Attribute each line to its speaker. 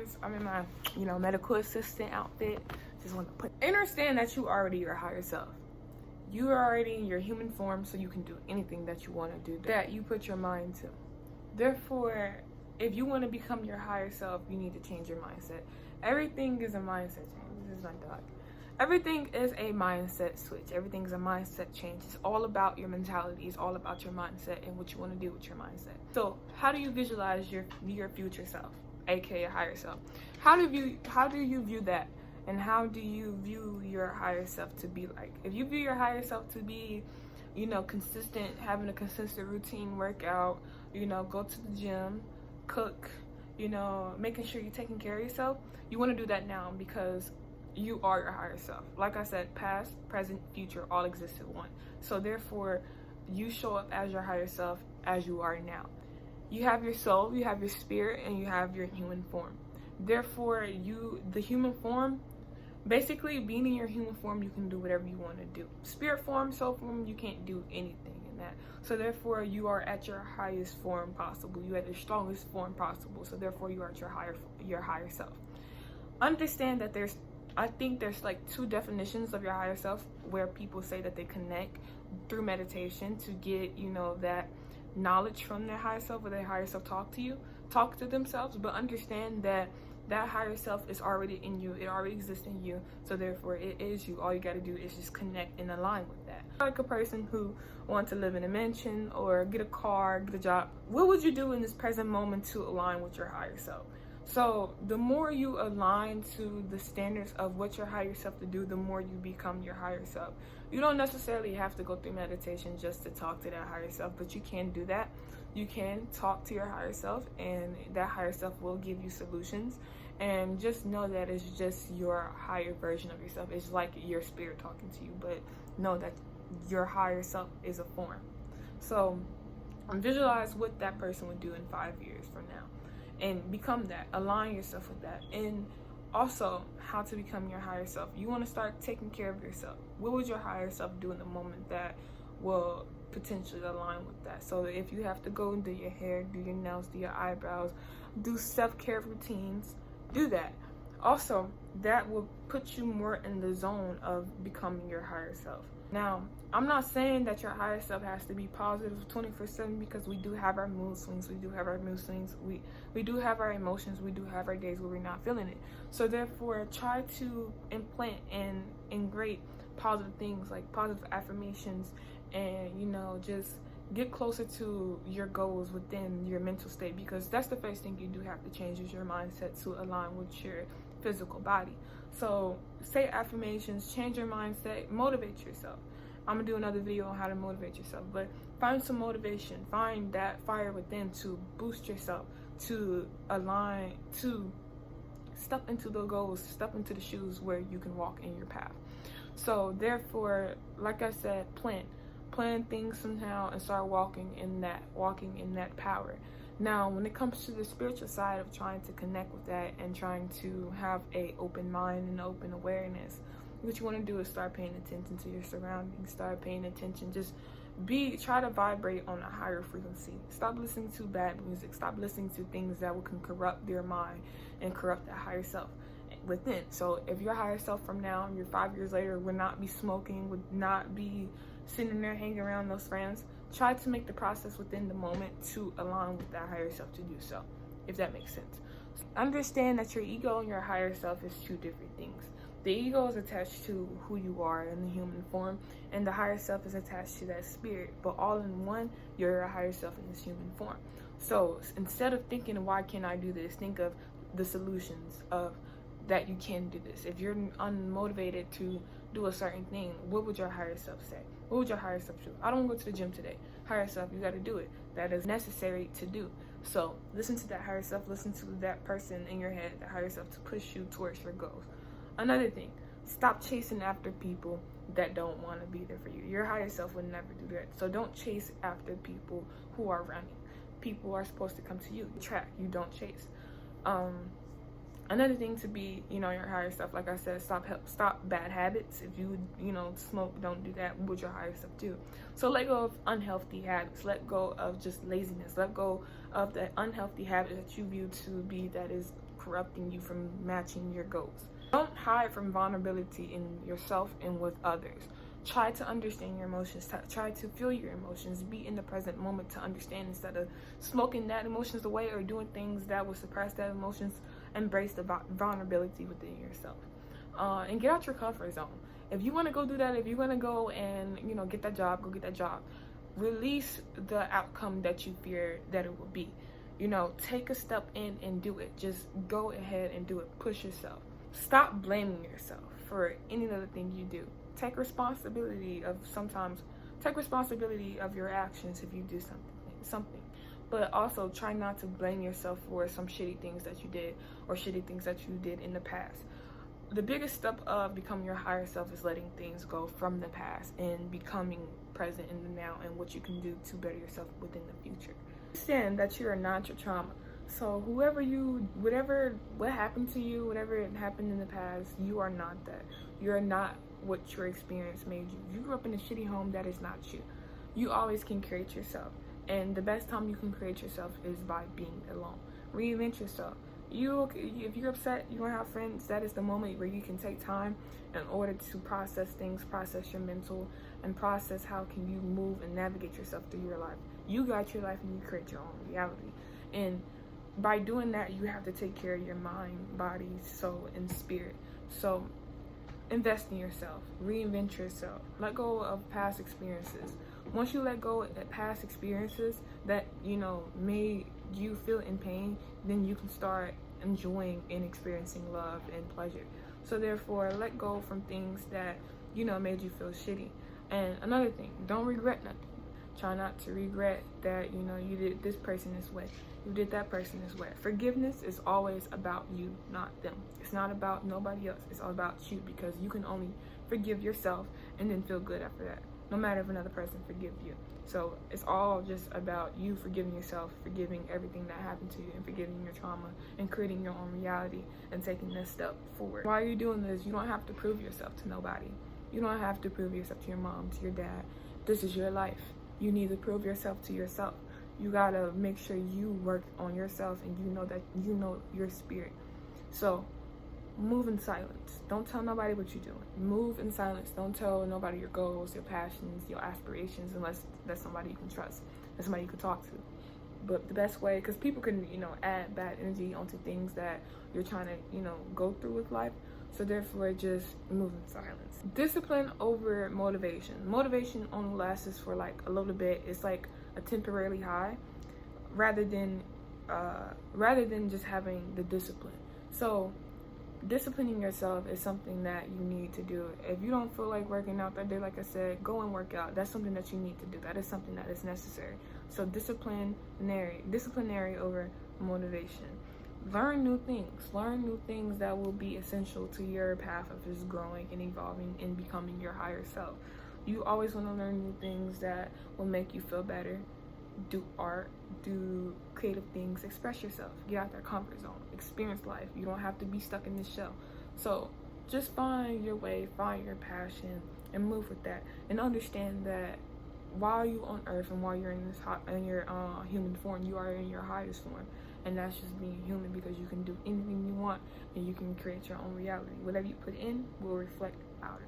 Speaker 1: guys. I'm in my, medical assistant outfit. Just want to understand that you already your higher self. You are already in your human form, so you can do anything that you want to do that you put your mind to. Therefore, if you want to become your higher self, you need to change your mindset. Everything is a mindset change. This is my dog. Everything is a mindset switch. Everything is a mindset change. It's all about your mentality. It's all about your mindset and what you want to do with your mindset. So how do you visualize your future self, aka higher self? How do you view that? And how do you view your higher self to be like? If you view your higher self to be, consistent, having a consistent routine workout, go to the gym, cook, making sure you're taking care of yourself, you want to do that now because you are your higher self. Like I said, past, present, future all exist in one. So therefore, you show up as your higher self as you are now. You have your soul, you have your spirit, and you have your human form. Therefore, the human form, basically being in your human form, you can do whatever you want to do. Spirit form, soul form, you can't do anything in that. So therefore, you are at your highest form possible. You at your strongest form possible. So therefore, you are at your higher self. Understand that I think there's like two definitions of your higher self where people say that they connect through meditation to get, that knowledge from their higher self, or their higher self talk to themselves. But understand that higher self is already in you. It already exists in you. So therefore, it is you. All you got to do is just connect and align with that. Like a person who wants to live in a mansion or get a car, get a job. What would you do in this present moment to align with your higher self? So the more you align to the standards of what your higher self to do, the more you become your higher self. You don't necessarily have to go through meditation just to talk to that higher self, but you can do that. You can talk to your higher self, and that higher self will give you solutions. And just know that it's just your higher version of yourself. It's like your spirit talking to you, but know that your higher self is a form. So visualize what that person would do in 5 years from now. And become that. Align yourself with that. And also, how to become your higher self. You want to start taking care of yourself. What would your higher self do in the moment that will potentially align with that? So if you have to go and do your hair, do your nails, do your eyebrows, do self-care routines, do that. Also, that will put you more in the zone of becoming your higher self. Now, I'm not saying that your higher self has to be positive 24/7, because we do have our mood swings. We do have our mood swings. We do have our emotions. We do have our days where we're not feeling it. So therefore, try to implant and integrate positive things like positive affirmations, and just get closer to your goals within your mental state, because that's the first thing you do have to change is your mindset to align with your physical body. So say affirmations, change your mindset, motivate yourself. I'm gonna do another video on how to motivate yourself, but find some motivation, find that fire within to boost yourself, to align, to step into the goals, step into the shoes where you can walk in your path. So therefore, like I said, plan things somehow and start walking in that power. Now, when it comes to the spiritual side of trying to connect with that and trying to have a open mind and open awareness, what you want to do is start paying attention to your surroundings, start paying attention, try to vibrate on a higher frequency. Stop listening to bad music, stop listening to things that can corrupt your mind and corrupt that higher self within. So if your higher self from now, you're 5 years later, would not be smoking, would not be sitting there hanging around those friends, try to make the process within the moment to align with that higher self to do so, if that makes sense. Understand that your ego and your higher self is two different things. The ego is attached to who you are in the human form, and the higher self is attached to that spirit. But all in one, you're your higher self in this human form. So instead of thinking, why can't I do this? Think of the solutions of that you can do this. If you're unmotivated to do a certain thing, what would your higher self say? What would your higher self do? I don't go to the gym today. Higher self, you got to do it. That is necessary to do. So listen to that higher self. Listen to that person in your head, that higher self, to push you towards your goals. Another thing, stop chasing after people that don't want to be there for you. Your higher self would never do that. So don't chase after people who are running. People are supposed to come to you. Track, you don't chase. Another thing to be, your higher self, like I said, stop bad habits. If you, smoke, don't do that. What would your higher self do? So let go of unhealthy habits. Let go of just laziness. Let go of that unhealthy habit that you view to be that is corrupting you from matching your goals. Don't hide from vulnerability in yourself and with others. Try to understand your emotions. Try to feel your emotions. Be in the present moment to understand instead of smoking that emotions away or doing things that will suppress that emotions. Embrace the vulnerability within yourself. And get out your comfort zone. If you want to go do that, if you want to go and, get that job, go get that job. Release the outcome that you fear that it will be. Take a step in and do it. Just go ahead and do it. Push yourself. Stop blaming yourself for any other thing you do. Take responsibility of your actions if you do something. But also try not to blame yourself for some shitty things that you did or shitty things that you did in the past. The biggest step of becoming your higher self is letting things go from the past and becoming present in the now and what you can do to better yourself within the future. Understand that you are not your trauma. So what happened to you, whatever happened in the past, you are not that. You're not what your experience made you. You grew up in a shitty home, that is not you. You always can create yourself. And the best time you can create yourself is by being alone. Reinvent yourself. If you're upset, you don't have friends, that is the moment where you can take time in order to process things, process your mental, and process how can you move and navigate yourself through your life. You got your life and you create your own reality. And by doing that, you have to take care of your mind, body, soul, and spirit. So invest in yourself, reinvent yourself, let go of past experiences. Once you let go of past experiences that made you feel in pain, then you can start enjoying and experiencing love and pleasure. So therefore, let go from things that made you feel shitty. And another thing, don't regret nothing. Try not to regret that you did this person this way, you did that person this way. Forgiveness is always about you, not them. It's not about nobody else. It's all about you, because you can only forgive yourself and then feel good after that, no matter if another person forgives you. So it's all just about you forgiving yourself, forgiving everything that happened to you, and forgiving your trauma, and creating your own reality and taking this step forward. While you're doing this, you don't have to prove yourself to nobody. You don't have to prove yourself to your mom, to your dad. This is your life. You need to prove yourself to yourself. You gotta make sure you work on yourself and you know your spirit. So move in silence. Don't tell nobody what you're doing. Move in silence. Don't tell nobody your goals, your passions, your aspirations, unless that's somebody you can trust, that's somebody you can talk to. But the best way, because people can, add bad energy onto things that you're trying to, go through with life. So therefore, just move in silence. Discipline over motivation. Motivation only lasts for like a little bit. It's like a temporary high, rather than just having the discipline. So disciplining yourself is something that you need to do. If you don't feel like working out that day, like I said, go and work out. That's something that you need to do. That is something that is necessary. So disciplinary over motivation. Learn new things that will be essential to your path of just growing and evolving and becoming your higher self. You always want to learn new things that will make you feel better. Do art, do creative things, express yourself, get out that comfort zone, experience life. You don't have to be stuck in this shell. So just find your way, find your passion, and move with that. And understand that while you're on earth and while you're in your human form, you are in your highest form. And that's just being human, because you can do anything you want and you can create your own reality. Whatever you put in will reflect out.